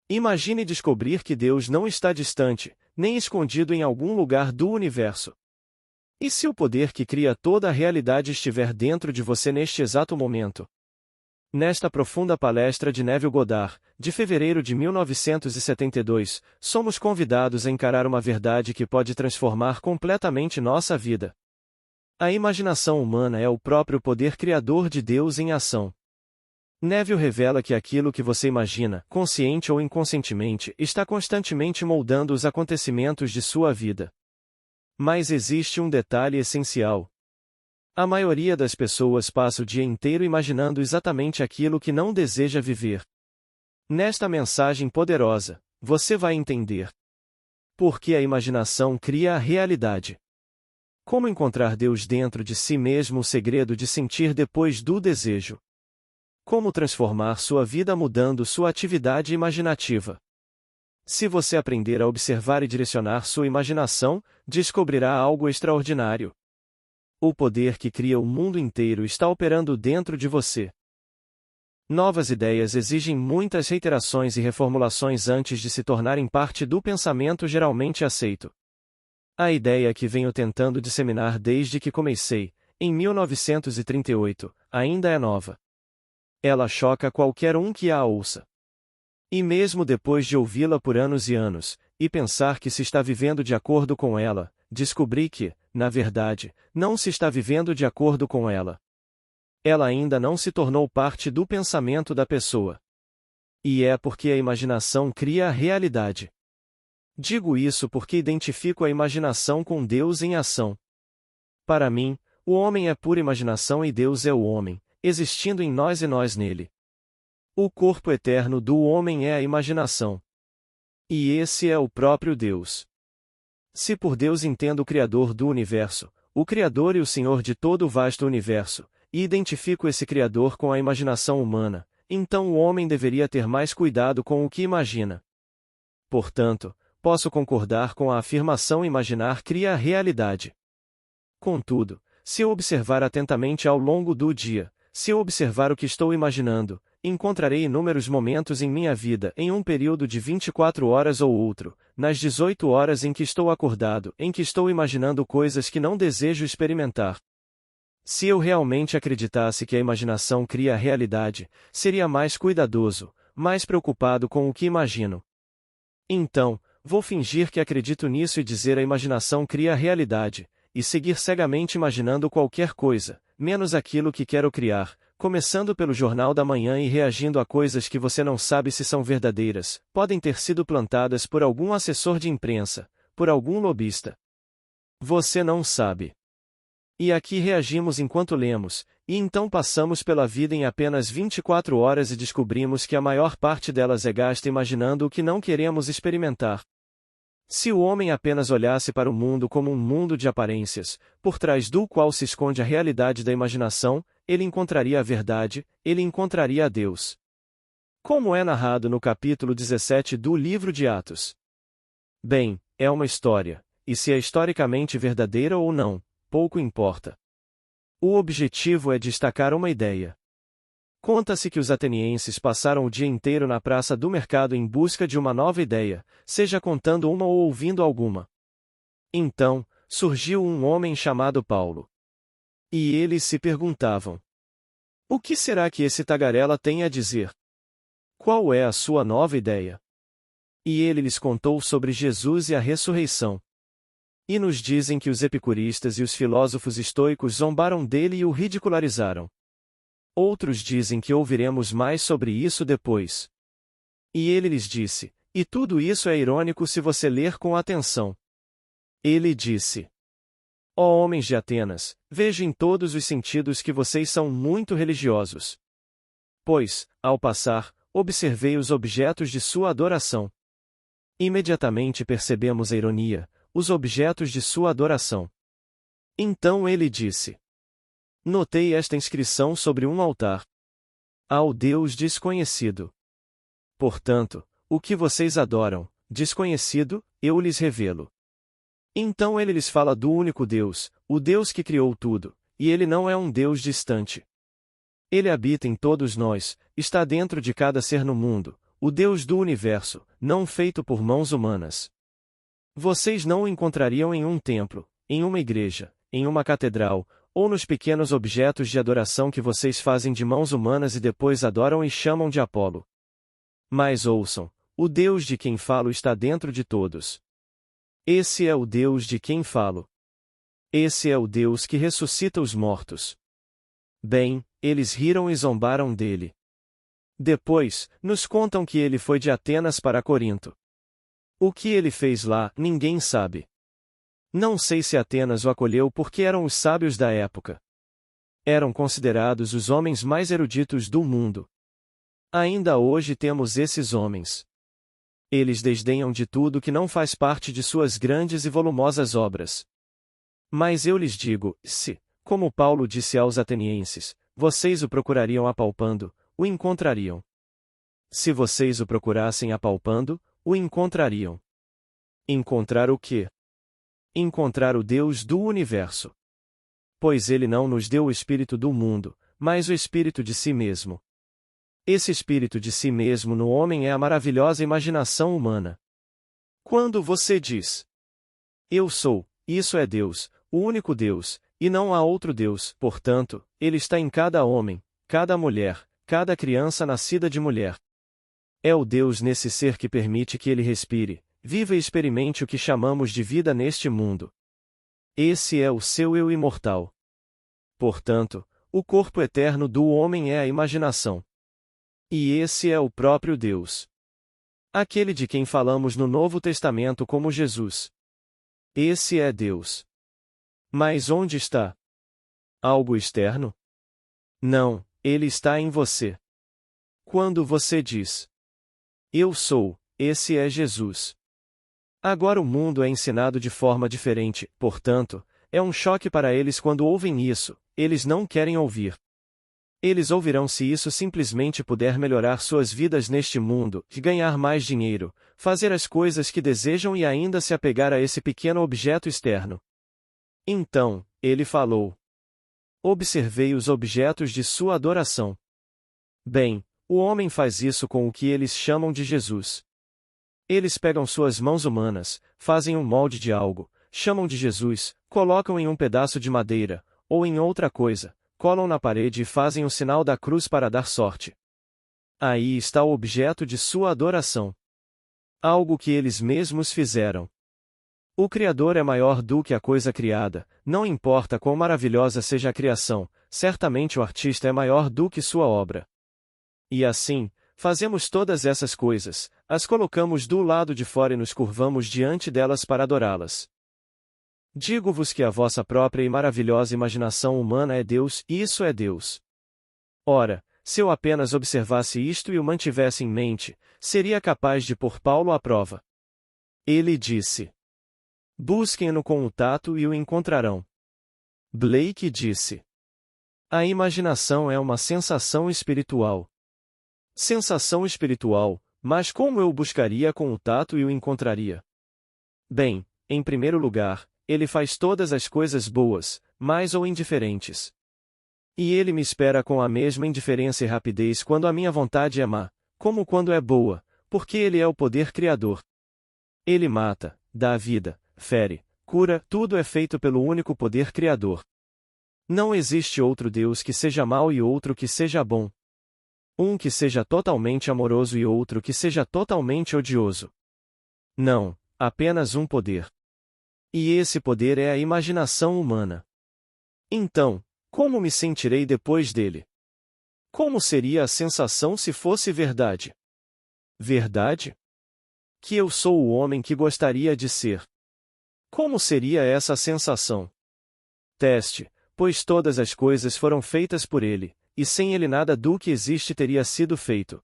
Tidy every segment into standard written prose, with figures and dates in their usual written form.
Imagine descobrir que Deus não está distante, nem escondido em algum lugar do universo. E se o poder que cria toda a realidade estiver dentro de você neste exato momento? Nesta profunda palestra de Neville Goddard, de fevereiro de 1972, somos convidados a encarar uma verdade que pode transformar completamente nossa vida. A imaginação humana é o próprio poder criador de Deus em ação. Neville revela que aquilo que você imagina, consciente ou inconscientemente, está constantemente moldando os acontecimentos de sua vida. Mas existe um detalhe essencial. A maioria das pessoas passa o dia inteiro imaginando exatamente aquilo que não deseja viver. Nesta mensagem poderosa, você vai entender por que a imaginação cria a realidade. Como encontrar Deus dentro de si mesmo, o segredo de sentir depois do desejo. Como transformar sua vida mudando sua atividade imaginativa. Se você aprender a observar e direcionar sua imaginação, descobrirá algo extraordinário. O poder que cria o mundo inteiro está operando dentro de você. Novas ideias exigem muitas reiterações e reformulações antes de se tornarem parte do pensamento geralmente aceito. A ideia que venho tentando disseminar desde que comecei, em 1938, ainda é nova. Ela choca qualquer um que a ouça. E mesmo depois de ouvi-la por anos e anos, e pensar que se está vivendo de acordo com ela, descobri que, na verdade, não se está vivendo de acordo com ela. Ela ainda não se tornou parte do pensamento da pessoa. E é porque a imaginação cria a realidade. Digo isso porque identifico a imaginação com Deus em ação. Para mim, o homem é pura imaginação e Deus é o homem, existindo em nós e nós nele. O corpo eterno do homem é a imaginação. E esse é o próprio Deus. Se por Deus entendo o Criador do universo, o Criador e o Senhor de todo o vasto universo, e identifico esse Criador com a imaginação humana, então o homem deveria ter mais cuidado com o que imagina. Portanto, posso concordar com a afirmação imaginar cria a realidade. Contudo, se eu observar atentamente ao longo do dia, se eu observar o que estou imaginando, encontrarei inúmeros momentos em minha vida em um período de 24 horas ou outro, nas 18 horas em que estou acordado, em que estou imaginando coisas que não desejo experimentar. Se eu realmente acreditasse que a imaginação cria a realidade, seria mais cuidadoso, mais preocupado com o que imagino. Então, vou fingir que acredito nisso e dizer a imaginação cria a realidade, e seguir cegamente imaginando qualquer coisa, menos aquilo que quero criar, começando pelo jornal da manhã e reagindo a coisas que você não sabe se são verdadeiras, podem ter sido plantadas por algum assessor de imprensa, por algum lobista. Você não sabe. E aqui reagimos enquanto lemos, e então passamos pela vida em apenas 24 horas e descobrimos que a maior parte delas é gasta imaginando o que não queremos experimentar. Se o homem apenas olhasse para o mundo como um mundo de aparências, por trás do qual se esconde a realidade da imaginação, ele encontraria a verdade, ele encontraria a Deus. Como é narrado no capítulo 17 do livro de Atos. Bem, é uma história, e se é historicamente verdadeira ou não, pouco importa. O objetivo é destacar uma ideia. Conta-se que os atenienses passaram o dia inteiro na praça do mercado em busca de uma nova ideia, seja contando uma ou ouvindo alguma. Então, surgiu um homem chamado Paulo. E eles se perguntavam: o que será que esse tagarela tem a dizer? Qual é a sua nova ideia? E ele lhes contou sobre Jesus e a ressurreição. E nos dizem que os epicuristas e os filósofos estoicos zombaram dele e o ridicularizaram. Outros dizem que ouviremos mais sobre isso depois. E ele lhes disse, e tudo isso é irônico se você ler com atenção. Ele disse: ó homens de Atenas, vejo em todos os sentidos que vocês são muito religiosos. Pois, ao passar, observei os objetos de sua adoração. Imediatamente percebemos a ironia, os objetos de sua adoração. Então ele disse: notei esta inscrição sobre um altar. Ao Deus desconhecido. Portanto, o que vocês adoram, desconhecido, eu lhes revelo. Então ele lhes fala do único Deus, o Deus que criou tudo, e ele não é um Deus distante. Ele habita em todos nós, está dentro de cada ser no mundo, o Deus do universo, não feito por mãos humanas. Vocês não o encontrariam em um templo, em uma igreja, em uma catedral, ou nos pequenos objetos de adoração que vocês fazem de mãos humanas e depois adoram e chamam de Apolo. Mas ouçam, o Deus de quem falo está dentro de todos. Esse é o Deus de quem falo. Esse é o Deus que ressuscita os mortos. Bem, eles riram e zombaram dele. Depois, nos contam que ele foi de Atenas para Corinto. O que ele fez lá, ninguém sabe. Não sei se Atenas o acolheu porque eram os sábios da época. Eram considerados os homens mais eruditos do mundo. Ainda hoje temos esses homens. Eles desdenham de tudo que não faz parte de suas grandes e volumosas obras. Mas eu lhes digo, se, como Paulo disse aos atenienses, vocês o procurariam apalpando, o encontrariam. Se vocês o procurassem apalpando, o encontrariam. Encontrar o quê? Encontrar o Deus do universo. Pois ele não nos deu o espírito do mundo, mas o espírito de si mesmo. Esse espírito de si mesmo no homem é a maravilhosa imaginação humana. Quando você diz, eu sou, isso é Deus, o único Deus, e não há outro Deus, portanto, ele está em cada homem, cada mulher, cada criança nascida de mulher. É o Deus nesse ser que permite que ele respire, viva e experimente o que chamamos de vida neste mundo. Esse é o seu eu imortal. Portanto, o corpo eterno do homem é a imaginação. E esse é o próprio Deus. Aquele de quem falamos no Novo Testamento como Jesus. Esse é Deus. Mas onde está? Algo externo? Não, ele está em você. Quando você diz, eu sou, esse é Jesus. Agora o mundo é ensinado de forma diferente, portanto, é um choque para eles quando ouvem isso, eles não querem ouvir. Eles ouvirão se isso simplesmente puder melhorar suas vidas neste mundo, ganhar mais dinheiro, fazer as coisas que desejam e ainda se apegar a esse pequeno objeto externo. Então, ele falou. Observei os objetos de sua adoração. Bem, o homem faz isso com o que eles chamam de Jesus. Eles pegam suas mãos humanas, fazem um molde de algo, chamam de Jesus, colocam em um pedaço de madeira, ou em outra coisa, colam na parede e fazem o sinal da cruz para dar sorte. Aí está o objeto de sua adoração. Algo que eles mesmos fizeram. O Criador é maior do que a coisa criada, não importa quão maravilhosa seja a criação, certamente o artista é maior do que sua obra. E assim, fazemos todas essas coisas, as colocamos do lado de fora e nos curvamos diante delas para adorá-las. Digo-vos que a vossa própria e maravilhosa imaginação humana é Deus, e isso é Deus. Ora, se eu apenas observasse isto e o mantivesse em mente, seria capaz de pôr Paulo à prova. Ele disse: busquem-no com o tato e o encontrarão. Blake disse: a imaginação é uma sensação espiritual. Sensação espiritual, mas como eu o buscaria com o tato e o encontraria? Bem, em primeiro lugar, ele faz todas as coisas boas, mais ou indiferentes. E ele me espera com a mesma indiferença e rapidez quando a minha vontade é má, como quando é boa, porque ele é o poder criador. Ele mata, dá vida, fere, cura, tudo é feito pelo único poder criador. Não existe outro Deus que seja mau e outro que seja bom. Um que seja totalmente amoroso e outro que seja totalmente odioso. Não, apenas um poder. E esse poder é a imaginação humana. Então, como me sentirei depois dele? Como seria a sensação se fosse verdade? Verdade? Que eu sou o homem que gostaria de ser. Como seria essa sensação? Teste, pois todas as coisas foram feitas por ele, e sem ele nada do que existe teria sido feito.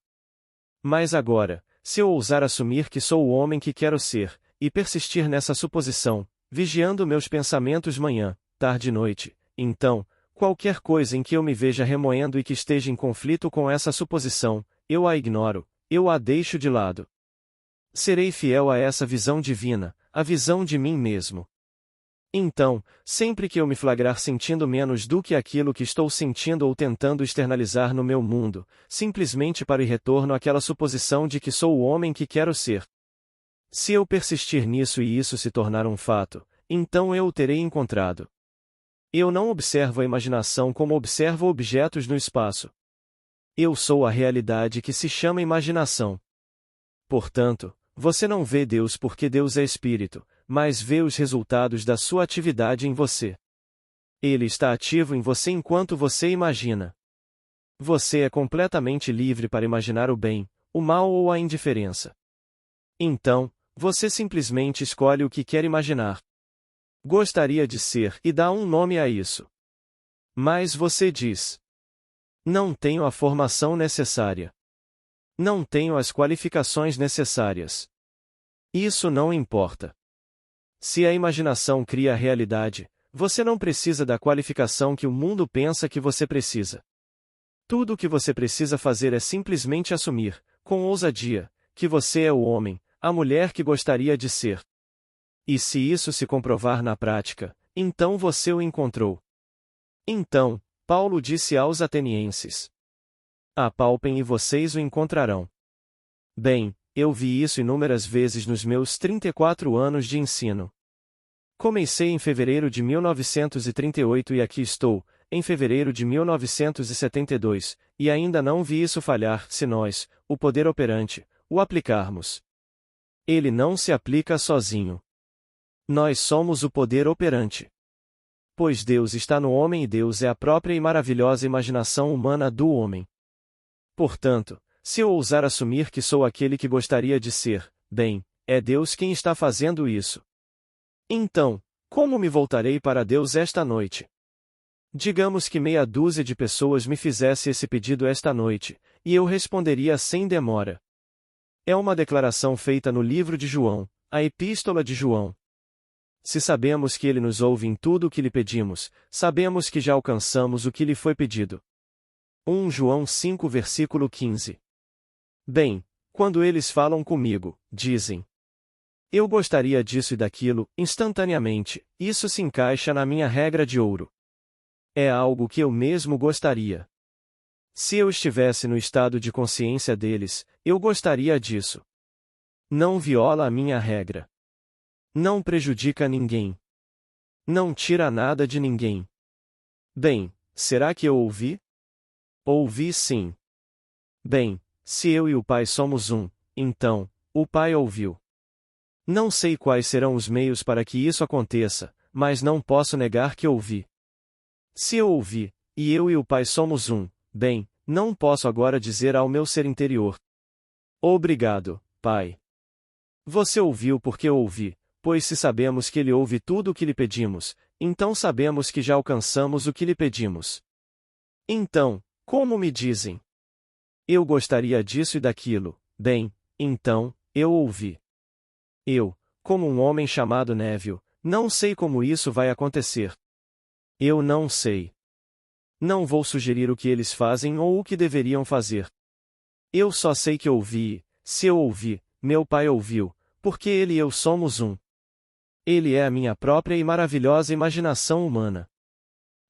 Mas agora, se eu ousar assumir que sou o homem que quero ser, e persistir nessa suposição, vigiando meus pensamentos manhã, tarde e noite, então, qualquer coisa em que eu me veja remoendo e que esteja em conflito com essa suposição, eu a ignoro, eu a deixo de lado. Serei fiel a essa visão divina, a visão de mim mesmo. Então, sempre que eu me flagrar sentindo menos do que aquilo que estou sentindo ou tentando externalizar no meu mundo, simplesmente para e retorno àquela suposição de que sou o homem que quero ser. Se eu persistir nisso e isso se tornar um fato, então eu o terei encontrado. Eu não observo a imaginação como observo objetos no espaço. Eu sou a realidade que se chama imaginação. Portanto, você não vê Deus porque Deus é espírito, mas vê os resultados da sua atividade em você. Ele está ativo em você enquanto você imagina. Você é completamente livre para imaginar o bem, o mal ou a indiferença. Então, você simplesmente escolhe o que quer imaginar. Gostaria de ser e dá um nome a isso. Mas você diz: não tenho a formação necessária. Não tenho as qualificações necessárias. Isso não importa. Se a imaginação cria a realidade, você não precisa da qualificação que o mundo pensa que você precisa. Tudo o que você precisa fazer é simplesmente assumir, com ousadia, que você é o homem, a mulher que gostaria de ser. E se isso se comprovar na prática, então você o encontrou. Então, Paulo disse aos atenienses: apalpem e vocês o encontrarão. Bem, eu vi isso inúmeras vezes nos meus 34 anos de ensino. Comecei em fevereiro de 1938 e aqui estou, em fevereiro de 1972, e ainda não vi isso falhar se nós, o poder operante, o aplicarmos. Ele não se aplica sozinho. Nós somos o poder operante. Pois Deus está no homem e Deus é a própria e maravilhosa imaginação humana do homem. Portanto, se eu ousar assumir que sou aquele que gostaria de ser, bem, é Deus quem está fazendo isso. Então, como me voltarei para Deus esta noite? Digamos que meia dúzia de pessoas me fizesse esse pedido esta noite, e eu responderia sem demora. É uma declaração feita no livro de João, a Epístola de João. Se sabemos que ele nos ouve em tudo o que lhe pedimos, sabemos que já alcançamos o que lhe foi pedido. 1 João 5 versículo 15. Bem, quando eles falam comigo, dizem: eu gostaria disso e daquilo, instantaneamente, isso se encaixa na minha regra de ouro. É algo que eu mesmo gostaria. Se eu estivesse no estado de consciência deles, eu gostaria disso. Não viola a minha regra. Não prejudica ninguém. Não tira nada de ninguém. Bem, será que eu ouvi? Ouvi sim. Bem, se eu e o Pai somos um, então, o Pai ouviu. Não sei quais serão os meios para que isso aconteça, mas não posso negar que ouvi. Se eu ouvi, e eu e o Pai somos um, bem, não posso agora dizer ao meu ser interior: obrigado, Pai. Você ouviu porque eu ouvi, pois se sabemos que Ele ouve tudo o que lhe pedimos, então sabemos que já alcançamos o que lhe pedimos. Então, como me dizem? Eu gostaria disso e daquilo, bem, então, eu ouvi. Eu, como um homem chamado Neville, não sei como isso vai acontecer. Eu não sei. Não vou sugerir o que eles fazem ou o que deveriam fazer. Eu só sei que ouvi, e, se eu ouvi, meu Pai ouviu, porque Ele e eu somos um. Ele é a minha própria e maravilhosa imaginação humana.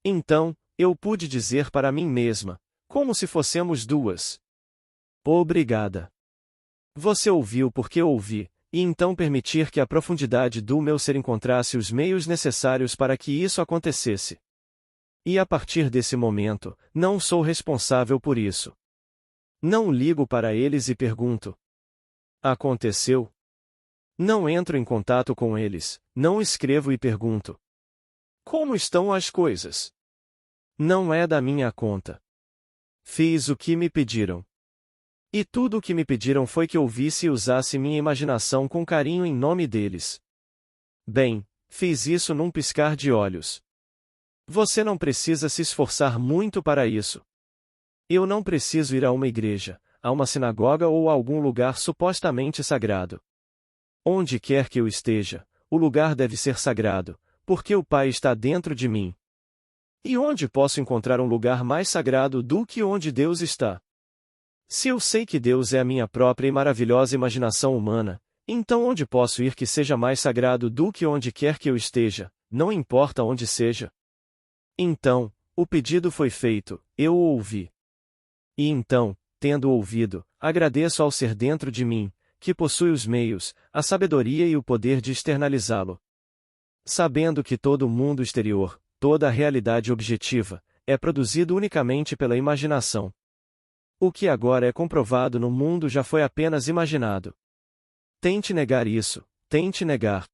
Então, eu pude dizer para mim mesma, como se fossemos duas: obrigada. Você ouviu porque eu ouvi, e então permitir que a profundidade do meu ser encontrasse os meios necessários para que isso acontecesse. E a partir desse momento, não sou responsável por isso. Não ligo para eles e pergunto: aconteceu? Não entro em contato com eles, não escrevo e pergunto: como estão as coisas? Não é da minha conta. Fiz o que me pediram. E tudo o que me pediram foi que ouvisse e usasse minha imaginação com carinho em nome deles. Bem, fiz isso num piscar de olhos. Você não precisa se esforçar muito para isso. Eu não preciso ir a uma igreja, a uma sinagoga ou a algum lugar supostamente sagrado. Onde quer que eu esteja, o lugar deve ser sagrado, porque o Pai está dentro de mim. E onde posso encontrar um lugar mais sagrado do que onde Deus está? Se eu sei que Deus é a minha própria e maravilhosa imaginação humana, então onde posso ir que seja mais sagrado do que onde quer que eu esteja, não importa onde seja. Então, o pedido foi feito, eu o ouvi. E então, tendo ouvido, agradeço ao ser dentro de mim, que possui os meios, a sabedoria e o poder de externalizá-lo. Sabendo que todo o mundo exterior, toda a realidade objetiva, é produzido unicamente pela imaginação. O que agora é comprovado no mundo já foi apenas imaginado. Tente negar isso, tente negar.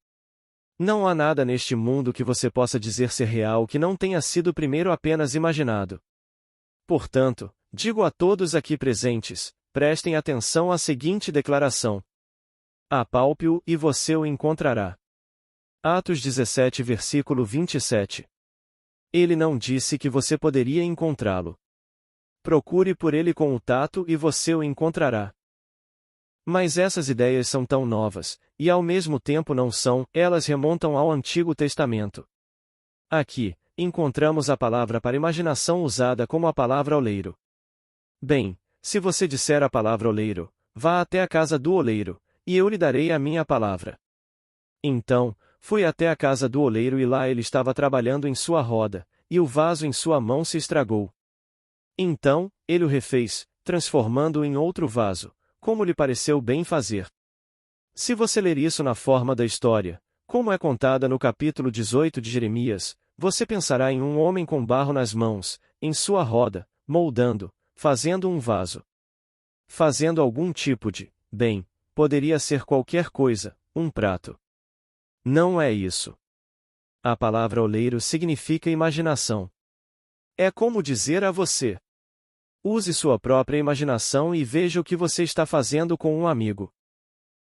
Não há nada neste mundo que você possa dizer ser real que não tenha sido primeiro apenas imaginado. Portanto, digo a todos aqui presentes, prestem atenção à seguinte declaração. Apalpe-o e você o encontrará. Atos 17 versículo 27. Ele não disse que você poderia encontrá-lo. Procure por ele com o tato e você o encontrará. Mas essas ideias são tão novas, e ao mesmo tempo não são, elas remontam ao Antigo Testamento. Aqui, encontramos a palavra para imaginação usada como a palavra oleiro. Bem, se você disser a palavra oleiro, vá até a casa do oleiro, e eu lhe darei a minha palavra. Então, fui até a casa do oleiro e lá ele estava trabalhando em sua roda, e o vaso em sua mão se estragou. Então, ele o refez, transformando-o em outro vaso, como lhe pareceu bem fazer. Se você ler isso na forma da história, como é contada no capítulo 18 de Jeremias, você pensará em um homem com barro nas mãos, em sua roda, moldando, fazendo um vaso. Fazendo algum tipo de, bem, poderia ser qualquer coisa, um prato. Não é isso. A palavra oleiro significa imaginação. É como dizer a você: use sua própria imaginação e veja o que você está fazendo com um amigo.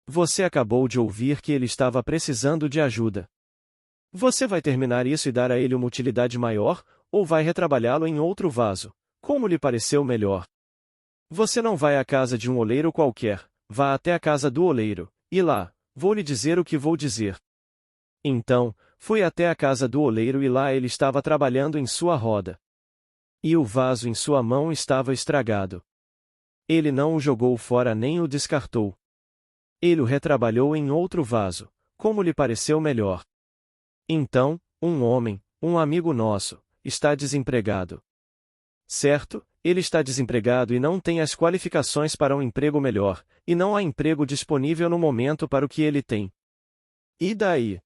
Você acabou de ouvir que ele estava precisando de ajuda. Você vai terminar isso e dar a ele uma utilidade maior, ou vai retrabalhá-lo em outro vaso, como lhe pareceu melhor. Você não vai à casa de um oleiro qualquer, vá até a casa do oleiro, e lá, vou lhe dizer o que vou dizer. Então, fui até a casa do oleiro e lá ele estava trabalhando em sua roda. E o vaso em sua mão estava estragado. Ele não o jogou fora nem o descartou. Ele o retrabalhou em outro vaso, como lhe pareceu melhor. Então, um homem, um amigo nosso, está desempregado. Certo, ele está desempregado e não tem as qualificações para um emprego melhor, e não há emprego disponível no momento para o que ele tem. E daí?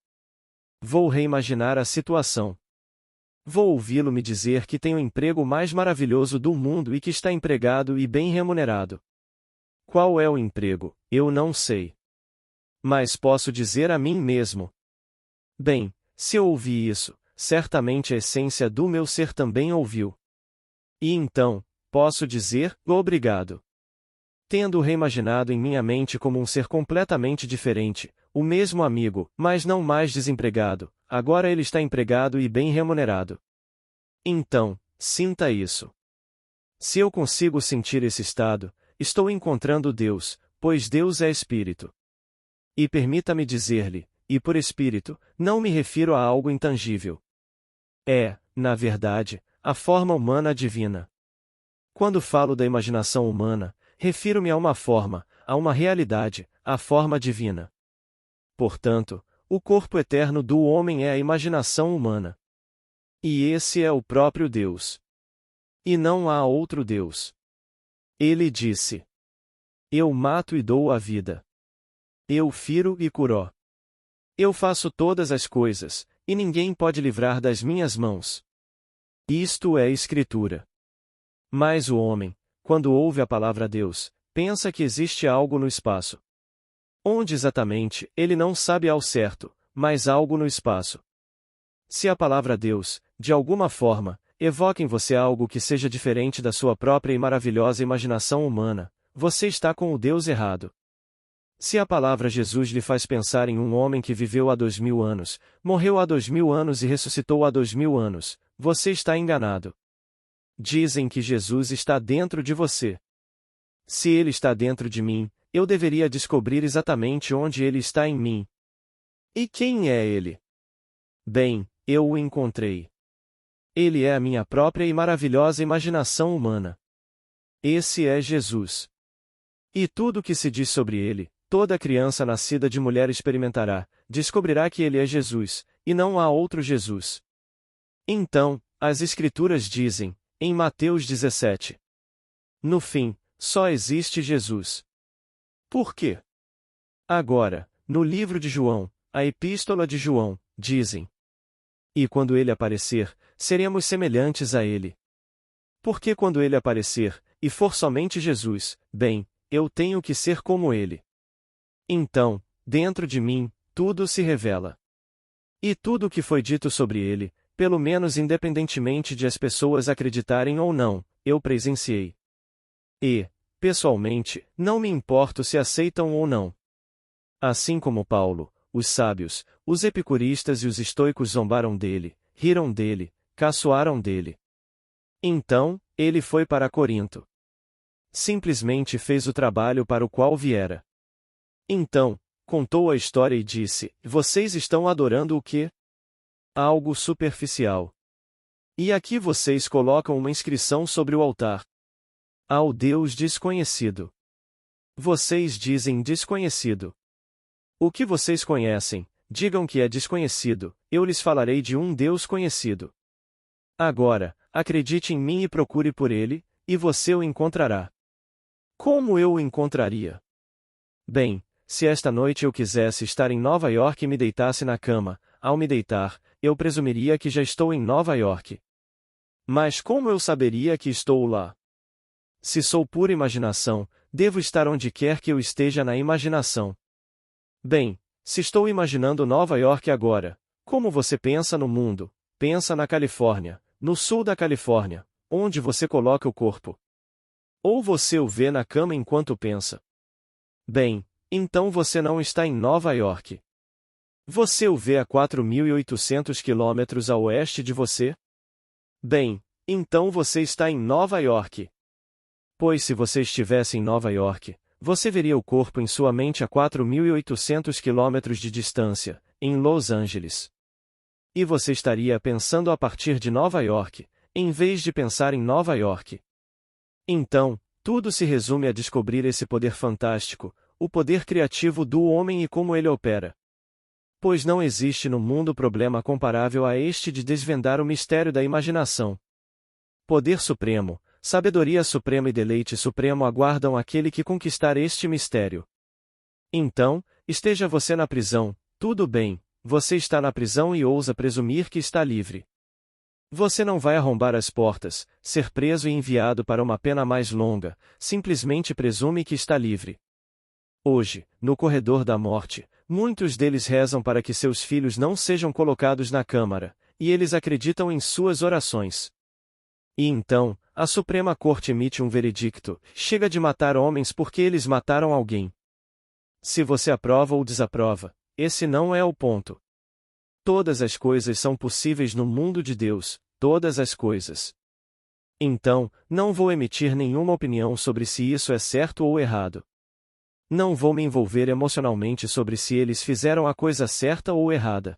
Vou reimaginar a situação. Vou ouvi-lo me dizer que tem o emprego mais maravilhoso do mundo e que está empregado e bem remunerado. Qual é o emprego? Eu não sei. Mas posso dizer a mim mesmo. Bem, se eu ouvi isso, certamente a essência do meu ser também ouviu. E então, posso dizer, obrigado. Tendo reimaginado em minha mente como um ser completamente diferente, o mesmo amigo, mas não mais desempregado, agora ele está empregado e bem remunerado. Então, sinta isso. Se eu consigo sentir esse estado, estou encontrando Deus, pois Deus é Espírito. E permita-me dizer-lhe, e por Espírito, não me refiro a algo intangível. É, na verdade, a forma humana divina. Quando falo da imaginação humana, refiro-me a uma forma, a uma realidade, a forma divina. Portanto, o corpo eterno do homem é a imaginação humana. E esse é o próprio Deus. E não há outro Deus. Ele disse: eu mato e dou a vida. Eu firo e curo. Eu faço todas as coisas, e ninguém pode livrar das minhas mãos. Isto é Escritura. Mas o homem, quando ouve a palavra Deus, pensa que existe algo no espaço. Onde exatamente, ele não sabe ao certo, mas algo no espaço. Se a palavra Deus, de alguma forma, evoca em você algo que seja diferente da sua própria e maravilhosa imaginação humana, você está com o Deus errado. Se a palavra Jesus lhe faz pensar em um homem que viveu há 2000 anos, morreu há 2000 anos e ressuscitou há 2000 anos, você está enganado. Dizem que Jesus está dentro de você. Se ele está dentro de mim, eu deveria descobrir exatamente onde ele está em mim. E quem é ele? Bem, eu o encontrei. Ele é a minha própria e maravilhosa imaginação humana. Esse é Jesus. E tudo o que se diz sobre ele, toda criança nascida de mulher experimentará, descobrirá que ele é Jesus, e não há outro Jesus. Então, as Escrituras dizem, em Mateus 17. No fim, só existe Jesus. Por quê? Agora, no livro de João, a Epístola de João, dizem: e quando ele aparecer, seremos semelhantes a ele. Porque quando ele aparecer, e for somente Jesus, bem, eu tenho que ser como ele. Então, dentro de mim, tudo se revela. E tudo o que foi dito sobre ele, pelo menos independentemente de as pessoas acreditarem ou não, eu presenciei. E, pessoalmente, não me importo se aceitam ou não. Assim como Paulo, os sábios, os epicuristas e os estoicos zombaram dele, riram dele, caçoaram dele. Então, ele foi para Corinto. Simplesmente fez o trabalho para o qual viera. Então, contou a história e disse: vocês estão adorando o quê? Algo superficial. E aqui vocês colocam uma inscrição sobre o altar. Ao Deus desconhecido. Vocês dizem desconhecido. O que vocês conhecem, digam que é desconhecido, eu lhes falarei de um Deus conhecido. Agora, acredite em mim e procure por ele, e você o encontrará. Como eu o encontraria? Bem, se esta noite eu quisesse estar em Nova York e me deitasse na cama, ao me deitar, eu presumiria que já estou em Nova York. Mas como eu saberia que estou lá? Se sou pura imaginação, devo estar onde quer que eu esteja na imaginação. Bem, se estou imaginando Nova York agora, como você pensa no mundo? Pensa na Califórnia, no sul da Califórnia, onde você coloca o corpo. Ou você o vê na cama enquanto pensa. Bem, então você não está em Nova York. Você o vê a 4.800 quilômetros a oeste de você? Bem, então você está em Nova York. Pois se você estivesse em Nova York, você veria o corpo em sua mente a 4.800 quilômetros de distância, em Los Angeles. E você estaria pensando a partir de Nova York, em vez de pensar em Nova York. Então, tudo se resume a descobrir esse poder fantástico, o poder criativo do homem e como ele opera. Pois não existe no mundo problema comparável a este de desvendar o mistério da imaginação. Poder supremo, sabedoria suprema e deleite supremo aguardam aquele que conquistar este mistério. Então, esteja você na prisão, tudo bem, você está na prisão e ousa presumir que está livre. Você não vai arrombar as portas, ser preso e enviado para uma pena mais longa, simplesmente presume que está livre. Hoje, no corredor da morte, muitos deles rezam para que seus filhos não sejam colocados na câmara, e eles acreditam em suas orações. E então, a Suprema Corte emite um veredicto: chega de matar homens porque eles mataram alguém. Se você aprova ou desaprova, esse não é o ponto. Todas as coisas são possíveis no mundo de Deus, todas as coisas. Então, não vou emitir nenhuma opinião sobre se isso é certo ou errado. Não vou me envolver emocionalmente sobre se eles fizeram a coisa certa ou errada.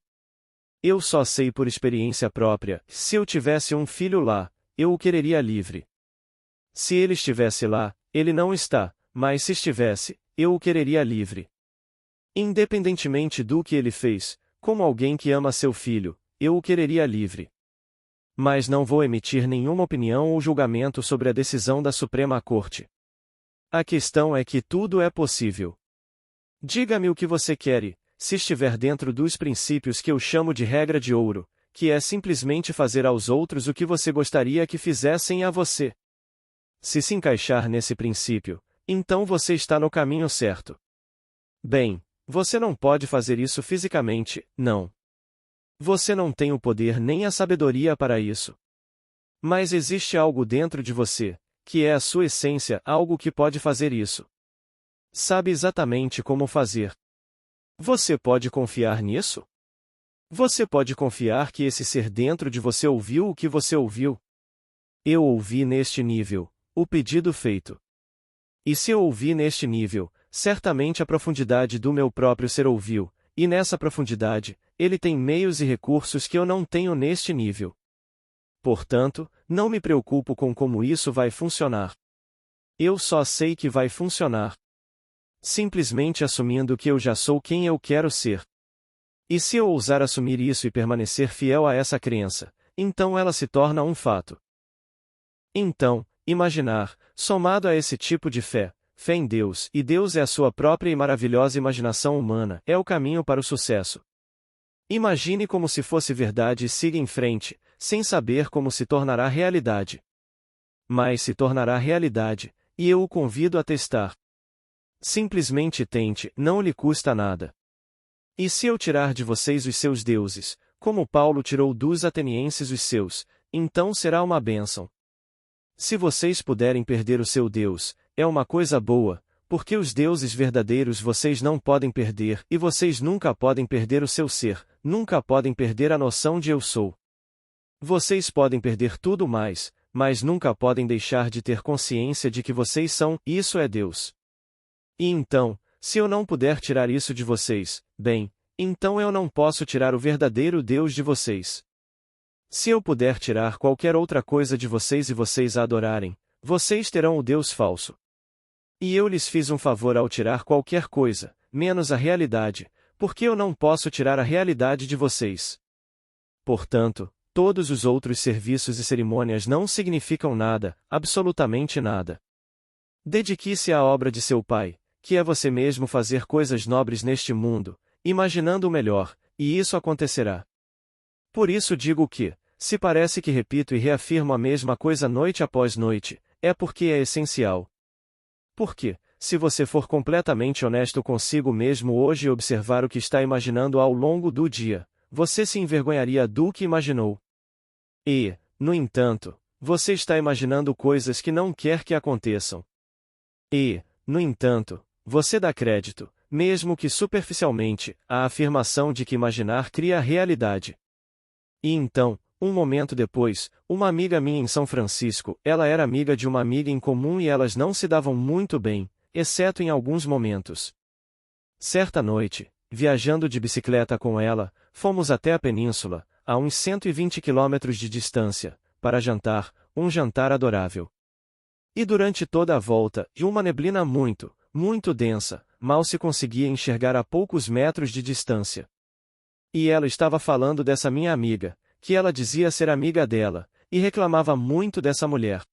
Eu só sei por experiência própria: se eu tivesse um filho lá, eu o quereria livre. Se ele estivesse lá, ele não está, mas se estivesse, eu o quereria livre. Independentemente do que ele fez, como alguém que ama seu filho, eu o quereria livre. Mas não vou emitir nenhuma opinião ou julgamento sobre a decisão da Suprema Corte. A questão é que tudo é possível. Diga-me o que você quer, se estiver dentro dos princípios que eu chamo de regra de ouro, que é simplesmente fazer aos outros o que você gostaria que fizessem a você. Se encaixar nesse princípio, então você está no caminho certo. Bem, você não pode fazer isso fisicamente, não. Você não tem o poder nem a sabedoria para isso. Mas existe algo dentro de você, que é a sua essência, algo que pode fazer isso. Sabe exatamente como fazer. Você pode confiar nisso? Você pode confiar que esse ser dentro de você ouviu o que você ouviu? Eu ouvi neste nível, o pedido feito. E se eu ouvi neste nível, certamente a profundidade do meu próprio ser ouviu, e nessa profundidade, ele tem meios e recursos que eu não tenho neste nível. Portanto, não me preocupo com como isso vai funcionar. Eu só sei que vai funcionar. Simplesmente assumindo que eu já sou quem eu quero ser. E se eu ousar assumir isso e permanecer fiel a essa crença, então ela se torna um fato. Então, imaginar, somado a esse tipo de fé em Deus, e Deus é a sua própria e maravilhosa imaginação humana, é o caminho para o sucesso. Imagine como se fosse verdade e siga em frente, sem saber como se tornará realidade. Mas se tornará realidade, e eu o convido a testar. Simplesmente tente, não lhe custa nada. E se eu tirar de vocês os seus deuses, como Paulo tirou dos atenienses os seus, então será uma bênção. Se vocês puderem perder o seu Deus, é uma coisa boa, porque os deuses verdadeiros vocês não podem perder e vocês nunca podem perder o seu ser, nunca podem perder a noção de eu sou. Vocês podem perder tudo mais, mas nunca podem deixar de ter consciência de que vocês são, isso é Deus. E então, se eu não puder tirar isso de vocês, bem, então eu não posso tirar o verdadeiro Deus de vocês. Se eu puder tirar qualquer outra coisa de vocês e vocês a adorarem, vocês terão o Deus falso. E eu lhes fiz um favor ao tirar qualquer coisa, menos a realidade, porque eu não posso tirar a realidade de vocês. Portanto, todos os outros serviços e cerimônias não significam nada, absolutamente nada. Dedique-se à obra de seu Pai, que é você mesmo fazer coisas nobres neste mundo, imaginando o melhor, e isso acontecerá. Por isso digo que, se parece que repito e reafirmo a mesma coisa noite após noite, é porque é essencial. Porque, se você for completamente honesto consigo mesmo hoje e observar o que está imaginando ao longo do dia, você se envergonharia do que imaginou. E, no entanto, você está imaginando coisas que não quer que aconteçam. E, no entanto, você dá crédito, mesmo que superficialmente, à afirmação de que imaginar cria a realidade. E então, um momento depois, uma amiga minha em São Francisco, ela era amiga de uma amiga em comum e elas não se davam muito bem, exceto em alguns momentos. Certa noite, viajando de bicicleta com ela, fomos até a península, a uns 120 quilômetros de distância, para jantar, um jantar adorável. E durante toda a volta, uma neblina muito, muito densa, mal se conseguia enxergar a poucos metros de distância. E ela estava falando dessa minha amiga, que ela dizia ser amiga dela, e reclamava muito dessa mulher.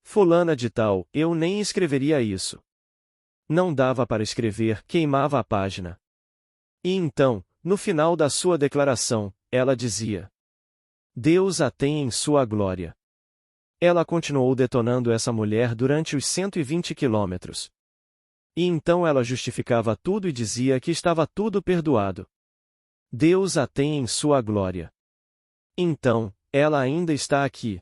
Fulana de tal, eu nem escreveria isso. Não dava para escrever, queimava a página. E então, no final da sua declaração, ela dizia: Deus a tem em sua glória. Ela continuou detonando essa mulher durante os 120 quilômetros. E então ela justificava tudo e dizia que estava tudo perdoado. Deus a tem em sua glória. Então, ela ainda está aqui.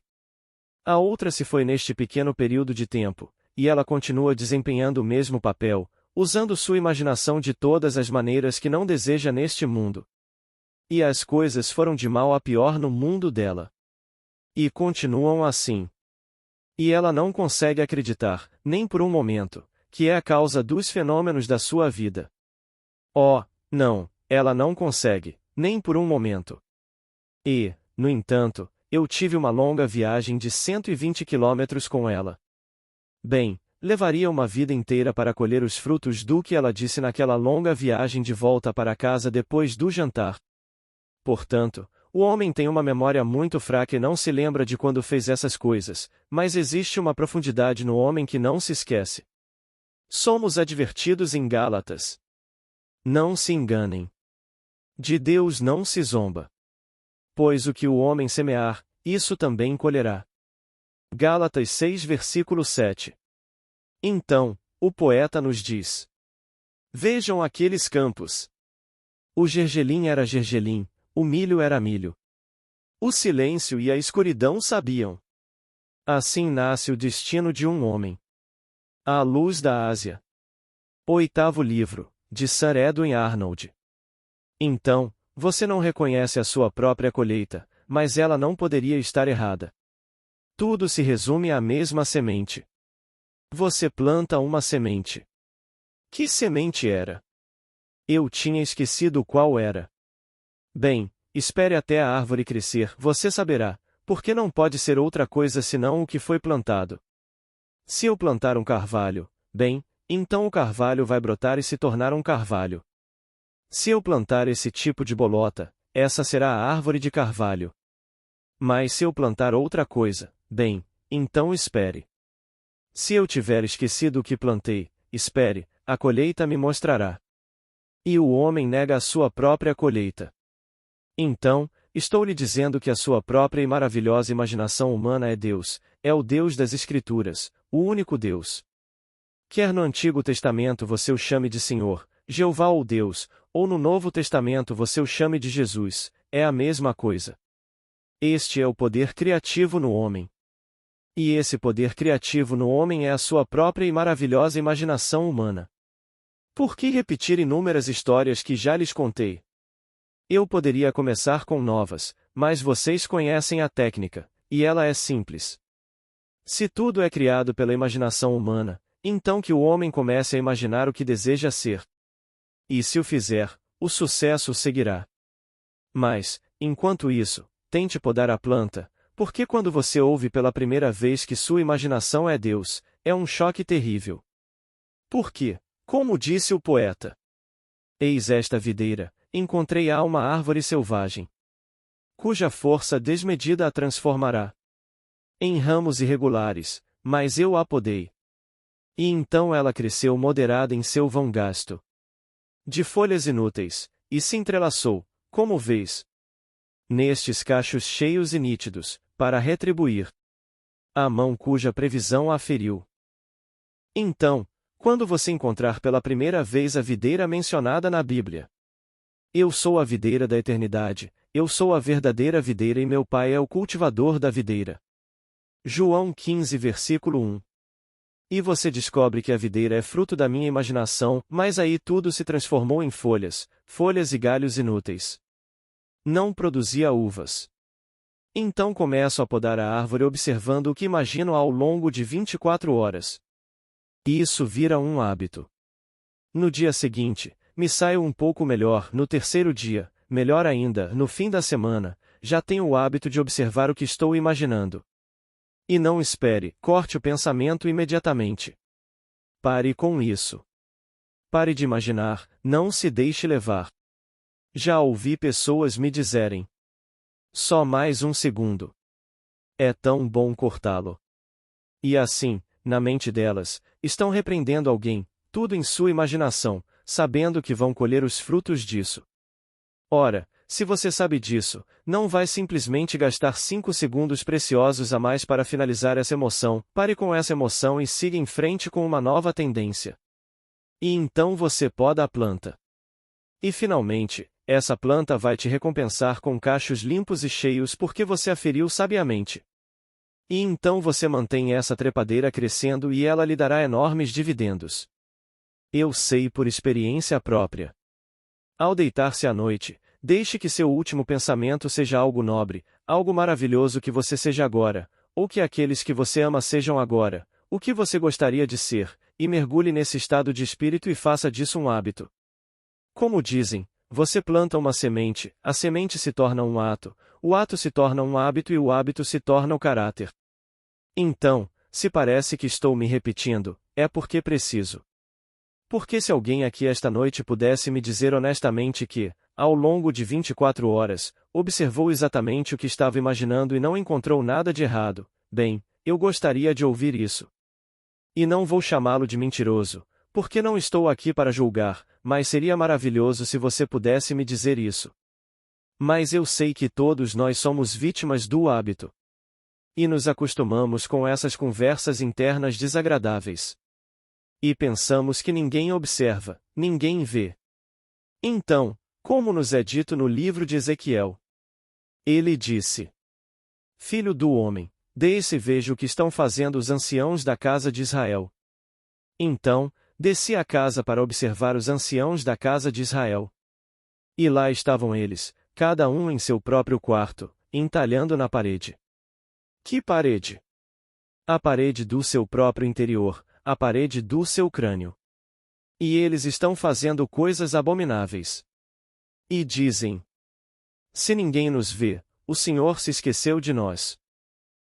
A outra se foi neste pequeno período de tempo, e ela continua desempenhando o mesmo papel, usando sua imaginação de todas as maneiras que não deseja neste mundo. E as coisas foram de mal a pior no mundo dela. E continuam assim. E ela não consegue acreditar, nem por um momento, que é a causa dos fenômenos da sua vida. Oh, não, ela não consegue, nem por um momento. E, no entanto, eu tive uma longa viagem de 120 quilômetros com ela. Bem, levaria uma vida inteira para colher os frutos do que ela disse naquela longa viagem de volta para casa depois do jantar. Portanto, o homem tem uma memória muito fraca e não se lembra de quando fez essas coisas, mas existe uma profundidade no homem que não se esquece. Somos advertidos em Gálatas. Não se enganem. De Deus não se zomba. Pois o que o homem semear, isso também colherá. Gálatas 6 versículo 7. Então, o poeta nos diz: Vejam aqueles campos. O gergelim era gergelim, o milho era milho. O silêncio e a escuridão sabiam. Assim nasce o destino de um homem. A luz da Ásia. Oitavo livro, de Sir Edwin Arnold. Então, você não reconhece a sua própria colheita, mas ela não poderia estar errada. Tudo se resume à mesma semente. Você planta uma semente. Que semente era? Eu tinha esquecido qual era. Bem, espere até a árvore crescer, você saberá, porque não pode ser outra coisa senão o que foi plantado. Se eu plantar um carvalho, bem, então o carvalho vai brotar e se tornar um carvalho. Se eu plantar esse tipo de bolota, essa será a árvore de carvalho. Mas se eu plantar outra coisa, bem, então espere. Se eu tiver esquecido o que plantei, espere, a colheita me mostrará. E o homem nega a sua própria colheita. Então, estou lhe dizendo que a sua própria e maravilhosa imaginação humana é Deus, é o Deus das Escrituras, o único Deus. Quer no Antigo Testamento você o chame de Senhor, Jeová ou Deus, ou no Novo Testamento você o chame de Jesus, é a mesma coisa. Este é o poder criativo no homem. E esse poder criativo no homem é a sua própria e maravilhosa imaginação humana. Por que repetir inúmeras histórias que já lhes contei? Eu poderia começar com novas, mas vocês conhecem a técnica, e ela é simples. Se tudo é criado pela imaginação humana, então que o homem comece a imaginar o que deseja ser. E se o fizer, o sucesso o seguirá. Mas, enquanto isso, tente podar a planta, porque quando você ouve pela primeira vez que sua imaginação é Deus, é um choque terrível. Porque, como disse o poeta, eis esta videira, encontrei-a uma árvore selvagem, cuja força desmedida a transformará em ramos irregulares, mas eu a podei. E então ela cresceu moderada em seu vão gasto de folhas inúteis, e se entrelaçou, como vês, nestes cachos cheios e nítidos, para retribuir a mão cuja previsão a feriu. Então, quando você encontrar pela primeira vez a videira mencionada na Bíblia, eu sou a videira da eternidade, eu sou a verdadeira videira e meu pai é o cultivador da videira. João 15 versículo 1. E você descobre que a videira é fruto da minha imaginação, mas aí tudo se transformou em folhas, folhas e galhos inúteis. Não produzia uvas. Então começo a podar a árvore observando o que imagino ao longo de 24 horas. E isso vira um hábito. No dia seguinte, me saio um pouco melhor, no terceiro dia, melhor ainda, no fim da semana, já tenho o hábito de observar o que estou imaginando. E não espere, corte o pensamento imediatamente. Pare com isso. Pare de imaginar, não se deixe levar. Já ouvi pessoas me dizerem: só mais um segundo. É tão bom cortá-lo. E assim, na mente delas, estão repreendendo alguém, tudo em sua imaginação, sabendo que vão colher os frutos disso. Ora, se você sabe disso, não vai simplesmente gastar 5 segundos preciosos a mais para finalizar essa emoção, pare com essa emoção e siga em frente com uma nova tendência. E então você poda a planta. E finalmente, essa planta vai te recompensar com cachos limpos e cheios porque você a feriu sabiamente. E então você mantém essa trepadeira crescendo e ela lhe dará enormes dividendos. Eu sei por experiência própria. Ao deitar-se à noite, deixe que seu último pensamento seja algo nobre, algo maravilhoso que você seja agora, ou que aqueles que você ama sejam agora, o que você gostaria de ser, e mergulhe nesse estado de espírito e faça disso um hábito. Como dizem, você planta uma semente, a semente se torna um ato, o ato se torna um hábito e o hábito se torna o caráter. Então, se parece que estou me repetindo, é porque preciso. Porque se alguém aqui esta noite pudesse me dizer honestamente que, ao longo de 24 horas, observou exatamente o que estava imaginando e não encontrou nada de errado, bem, eu gostaria de ouvir isso. E não vou chamá-lo de mentiroso, porque não estou aqui para julgar, mas seria maravilhoso se você pudesse me dizer isso. Mas eu sei que todos nós somos vítimas do hábito. E nos acostumamos com essas conversas internas desagradáveis. E pensamos que ninguém observa, ninguém vê. Então, como nos é dito no livro de Ezequiel, ele disse: Filho do homem, desce e veja o que estão fazendo os anciãos da casa de Israel. Então, desci à casa para observar os anciãos da casa de Israel. E lá estavam eles, cada um em seu próprio quarto, entalhando na parede. Que parede? A parede do seu próprio interior, a parede do seu crânio. E eles estão fazendo coisas abomináveis. E dizem: se ninguém nos vê, o Senhor se esqueceu de nós.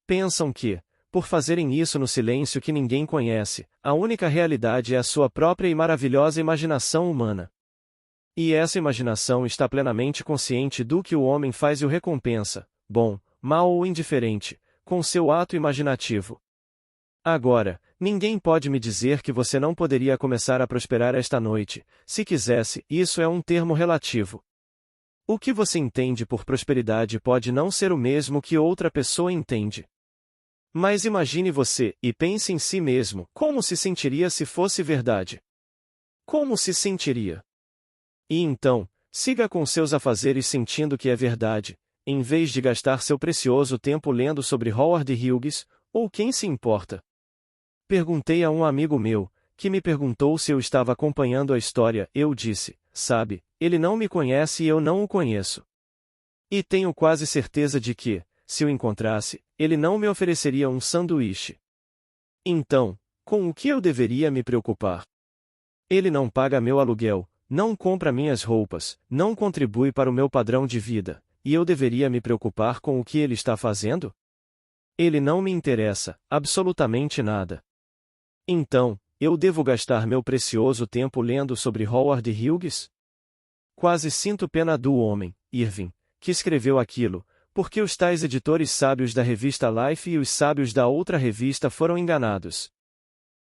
Pensam que, por fazerem isso no silêncio que ninguém conhece, a única realidade é a sua própria e maravilhosa imaginação humana. E essa imaginação está plenamente consciente do que o homem faz e o recompensa, bom, mal ou indiferente, com seu ato imaginativo. Agora, ninguém pode me dizer que você não poderia começar a prosperar esta noite, se quisesse, isso é um termo relativo. O que você entende por prosperidade pode não ser o mesmo que outra pessoa entende. Mas imagine você, e pense em si mesmo, como se sentiria se fosse verdade. Como se sentiria? E então, siga com seus afazeres sentindo que é verdade, em vez de gastar seu precioso tempo lendo sobre Howard Hughes, ou quem se importa. Perguntei a um amigo meu, que me perguntou se eu estava acompanhando a história, eu disse, sabe, ele não me conhece e eu não o conheço. E tenho quase certeza de que, se o encontrasse, ele não me ofereceria um sanduíche. Então, com o que eu deveria me preocupar? Ele não paga meu aluguel, não compra minhas roupas, não contribui para o meu padrão de vida, e eu deveria me preocupar com o que ele está fazendo? Ele não me interessa, absolutamente nada. Então, eu devo gastar meu precioso tempo lendo sobre Howard Hughes? Quase sinto pena do homem, Irving, que escreveu aquilo, porque os tais editores sábios da revista Life e os sábios da outra revista foram enganados.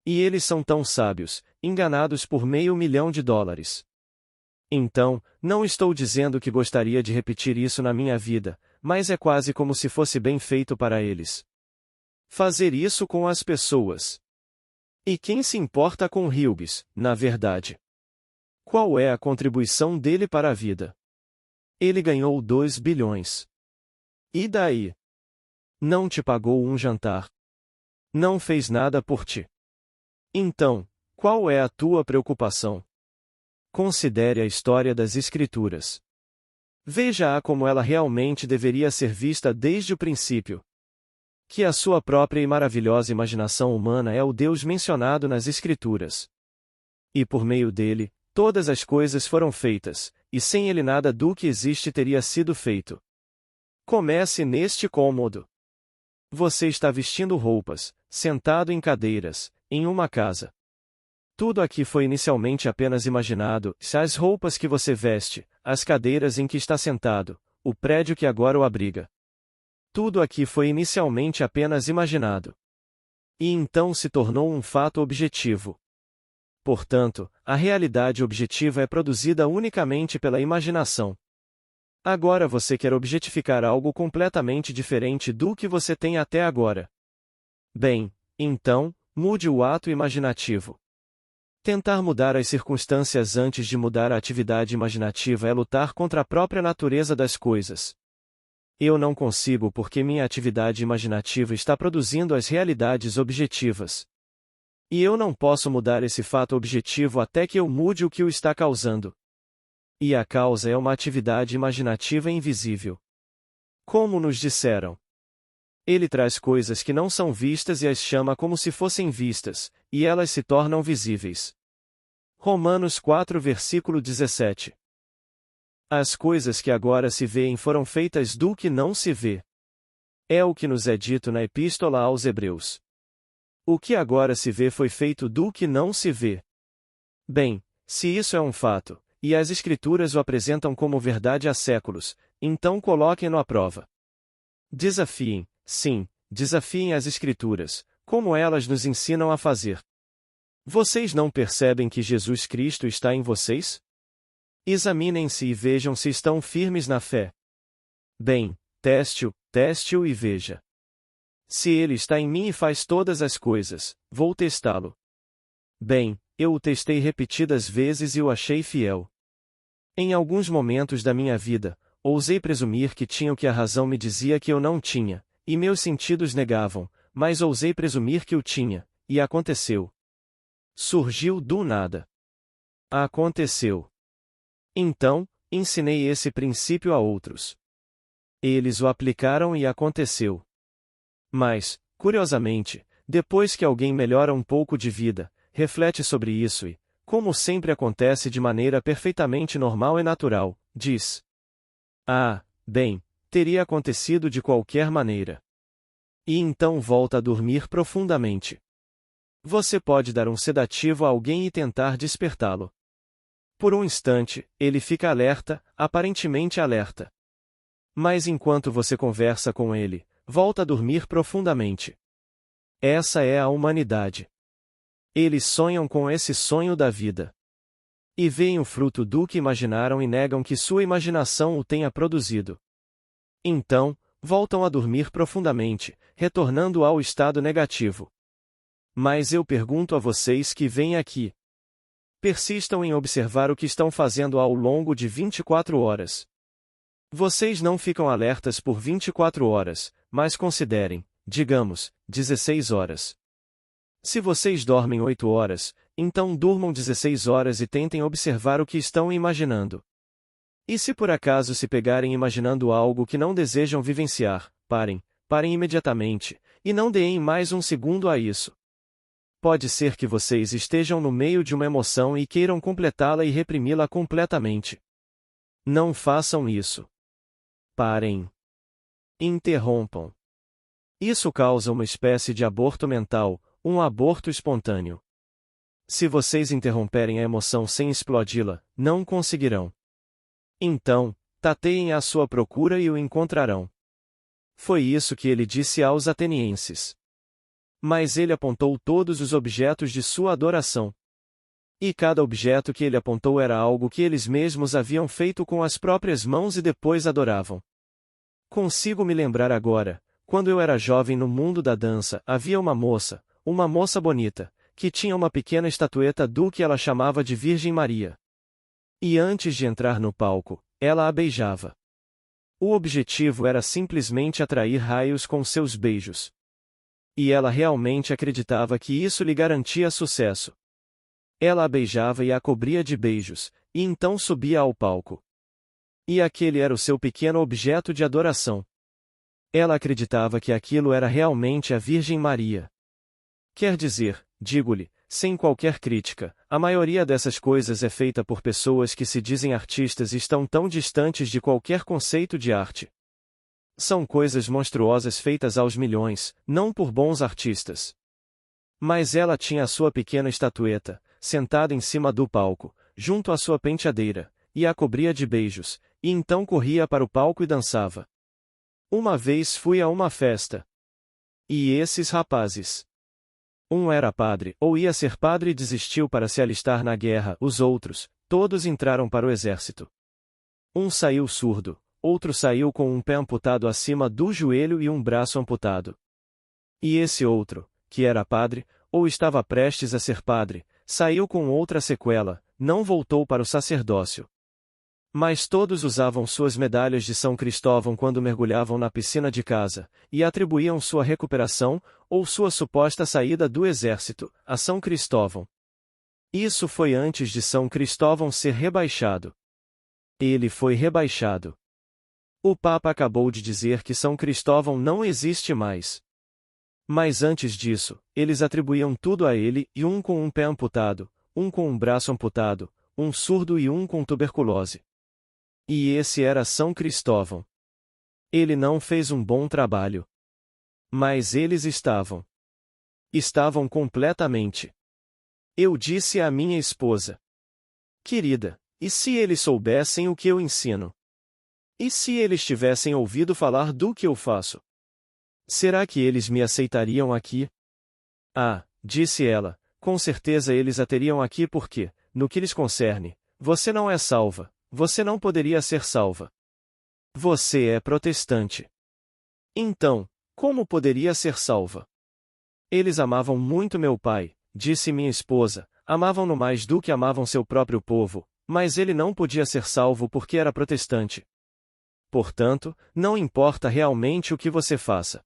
E eles são tão sábios, enganados por $500 mil. Então, não estou dizendo que gostaria de repetir isso na minha vida, mas é quase como se fosse bem feito para eles. Fazer isso com as pessoas. E quem se importa com Hughes, na verdade? Qual é a contribuição dele para a vida? Ele ganhou 2 bilhões. E daí? Não te pagou um jantar. Não fez nada por ti. Então, qual é a tua preocupação? Considere a história das Escrituras. Veja-a como ela realmente deveria ser vista desde o princípio. Que a sua própria e maravilhosa imaginação humana é o Deus mencionado nas Escrituras. E por meio dele, todas as coisas foram feitas, e sem ele nada do que existe teria sido feito. Comece neste cômodo. Você está vestindo roupas, sentado em cadeiras, em uma casa. Tudo aqui foi inicialmente apenas imaginado, as roupas que você veste, as cadeiras em que está sentado, o prédio que agora o abriga. Tudo aqui foi inicialmente apenas imaginado. E então se tornou um fato objetivo. Portanto, a realidade objetiva é produzida unicamente pela imaginação. Agora você quer objetificar algo completamente diferente do que você tem até agora. Bem, então, mude o ato imaginativo. Tentar mudar as circunstâncias antes de mudar a atividade imaginativa é lutar contra a própria natureza das coisas. Eu não consigo porque minha atividade imaginativa está produzindo as realidades objetivas. E eu não posso mudar esse fato objetivo até que eu mude o que o está causando. E a causa é uma atividade imaginativa invisível. Como nos disseram. Ele traz coisas que não são vistas e as chama como se fossem vistas, e elas se tornam visíveis. Romanos 4 versículo 17. As coisas que agora se veem foram feitas do que não se vê. É o que nos é dito na Epístola aos Hebreus. O que agora se vê foi feito do que não se vê. Bem, se isso é um fato, e as Escrituras o apresentam como verdade há séculos, então coloquem-no à prova. Desafiem, sim, desafiem as Escrituras, como elas nos ensinam a fazer. Vocês não percebem que Jesus Cristo está em vocês? Examinem-se e vejam se estão firmes na fé. Bem, teste-o e veja. Se ele está em mim e faz todas as coisas, vou testá-lo. Bem, eu o testei repetidas vezes e o achei fiel. Em alguns momentos da minha vida, ousei presumir que tinha o que a razão me dizia que eu não tinha, e meus sentidos negavam, mas ousei presumir que o tinha, e aconteceu. Surgiu do nada. Aconteceu. Então, ensinei esse princípio a outros. Eles o aplicaram e aconteceu. Mas, curiosamente, depois que alguém melhora um pouco de vida, reflete sobre isso e, como sempre acontece de maneira perfeitamente normal e natural, diz: ah, bem, teria acontecido de qualquer maneira. E então volta a dormir profundamente. Você pode dar um sedativo a alguém e tentar despertá-lo. Por um instante, ele fica alerta, aparentemente alerta. Mas enquanto você conversa com ele, volta a dormir profundamente. Essa é a humanidade. Eles sonham com esse sonho da vida. E veem o fruto do que imaginaram e negam que sua imaginação o tenha produzido. Então, voltam a dormir profundamente, retornando ao estado negativo. Mas eu pergunto a vocês que vêm aqui. Persistam em observar o que estão fazendo ao longo de 24 horas. Vocês não ficam alertas por 24 horas, mas considerem, digamos, 16 horas. Se vocês dormem 8 horas, então durmam 16 horas e tentem observar o que estão imaginando. E se por acaso se pegarem imaginando algo que não desejam vivenciar, parem imediatamente, e não deem mais um segundo a isso. Pode ser que vocês estejam no meio de uma emoção e queiram completá-la e reprimi-la completamente. Não façam isso. Parem. Interrompam. Isso causa uma espécie de aborto mental, um aborto espontâneo. Se vocês interromperem a emoção sem explodi-la, não conseguirão. Então, tateiem à sua procura e o encontrarão. Foi isso que ele disse aos atenienses. Mas ele apontou todos os objetos de sua adoração. E cada objeto que ele apontou era algo que eles mesmos haviam feito com as próprias mãos e depois adoravam. Consigo me lembrar agora, quando eu era jovem no mundo da dança, havia uma moça bonita, que tinha uma pequena estatueta do que ela chamava de Virgem Maria. E antes de entrar no palco, ela a beijava. O objetivo era simplesmente atrair raios com seus beijos. E ela realmente acreditava que isso lhe garantia sucesso. Ela a beijava e a cobria de beijos, e então subia ao palco. E aquele era o seu pequeno objeto de adoração. Ela acreditava que aquilo era realmente a Virgem Maria. Quer dizer, digo-lhe, sem qualquer crítica, a maioria dessas coisas é feita por pessoas que se dizem artistas e estão tão distantes de qualquer conceito de arte. São coisas monstruosas feitas aos milhões, não por bons artistas. Mas ela tinha a sua pequena estatueta, sentada em cima do palco, junto à sua penteadeira, e a cobria de beijos, e então corria para o palco e dançava. Uma vez fui a uma festa. E esses rapazes. Um era padre, ou ia ser padre e desistiu para se alistar na guerra, os outros, todos entraram para o exército. Um saiu surdo, outro saiu com um pé amputado acima do joelho e um braço amputado. E esse outro, que era padre, ou estava prestes a ser padre, saiu com outra sequela, não voltou para o sacerdócio. Mas todos usavam suas medalhas de São Cristóvão quando mergulhavam na piscina de casa, e atribuíam sua recuperação, ou sua suposta saída do exército, a São Cristóvão. Isso foi antes de São Cristóvão ser rebaixado. Ele foi rebaixado. O Papa acabou de dizer que São Cristóvão não existe mais. Mas antes disso, eles atribuíam tudo a ele, e um com um pé amputado, um com um braço amputado, um surdo e um com tuberculose. E esse era São Cristóvão. Ele não fez um bom trabalho. Mas eles estavam. Estavam completamente. Eu disse à minha esposa: querida, e se eles soubessem o que eu ensino? E se eles tivessem ouvido falar do que eu faço? Será que eles me aceitariam aqui? Ah, disse ela, com certeza eles a teriam aqui porque, no que lhes concerne, você não é salva, você não poderia ser salva. Você é protestante. Então, como poderia ser salva? Eles amavam muito meu pai, disse minha esposa, amavam-no mais do que amavam seu próprio povo, mas ele não podia ser salvo porque era protestante. Portanto, não importa realmente o que você faça.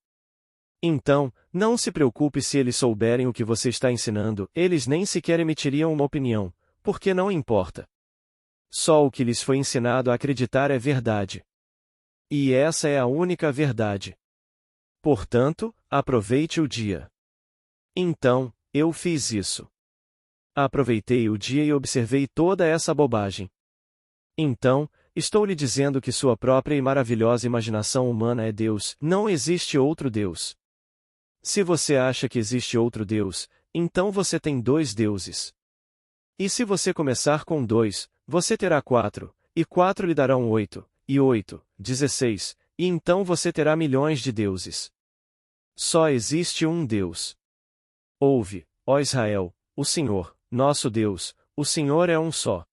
Então, não se preocupe se eles souberem o que você está ensinando, eles nem sequer emitiriam uma opinião, porque não importa. Só o que lhes foi ensinado a acreditar é verdade. E essa é a única verdade. Portanto, aproveite o dia. Então, eu fiz isso. Aproveitei o dia e observei toda essa bobagem. Então, estou lhe dizendo que sua própria e maravilhosa imaginação humana é Deus, não existe outro Deus. Se você acha que existe outro Deus, então você tem dois deuses. E se você começar com 2, você terá 4, e 4 lhe darão 8, e 8, 16, e então você terá milhões de deuses. Só existe um Deus. Ouve, ó Israel, o Senhor, nosso Deus, o Senhor é um só.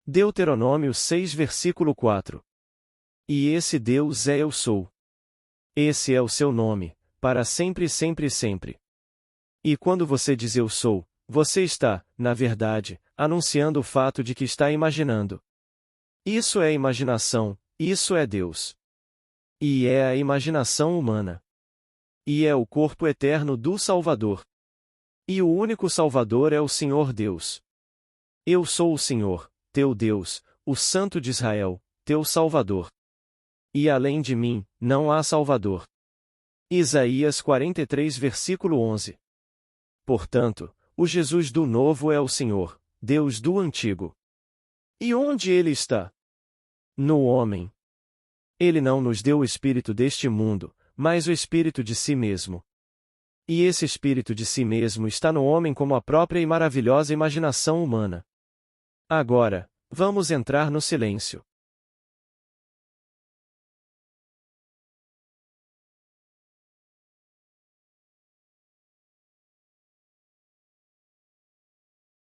Deuteronômio 6 versículo 4. E esse Deus é Eu Sou. Esse é o seu nome, para sempre sempre sempre. E quando você diz Eu Sou, você está, na verdade, anunciando o fato de que está imaginando. Isso é imaginação, isso é Deus. E é a imaginação humana. E é o corpo eterno do Salvador. E o único Salvador é o Senhor Deus. Eu sou o Senhor, teu Deus, o Santo de Israel, teu Salvador. E além de mim, não há Salvador. Isaías 43 versículo 11. Portanto, o Jesus do Novo é o Senhor, Deus do Antigo. E onde ele está? No homem. Ele não nos deu o espírito deste mundo, mas o espírito de si mesmo. E esse espírito de si mesmo está no homem como a própria e maravilhosa imaginação humana. Agora, vamos entrar no silêncio.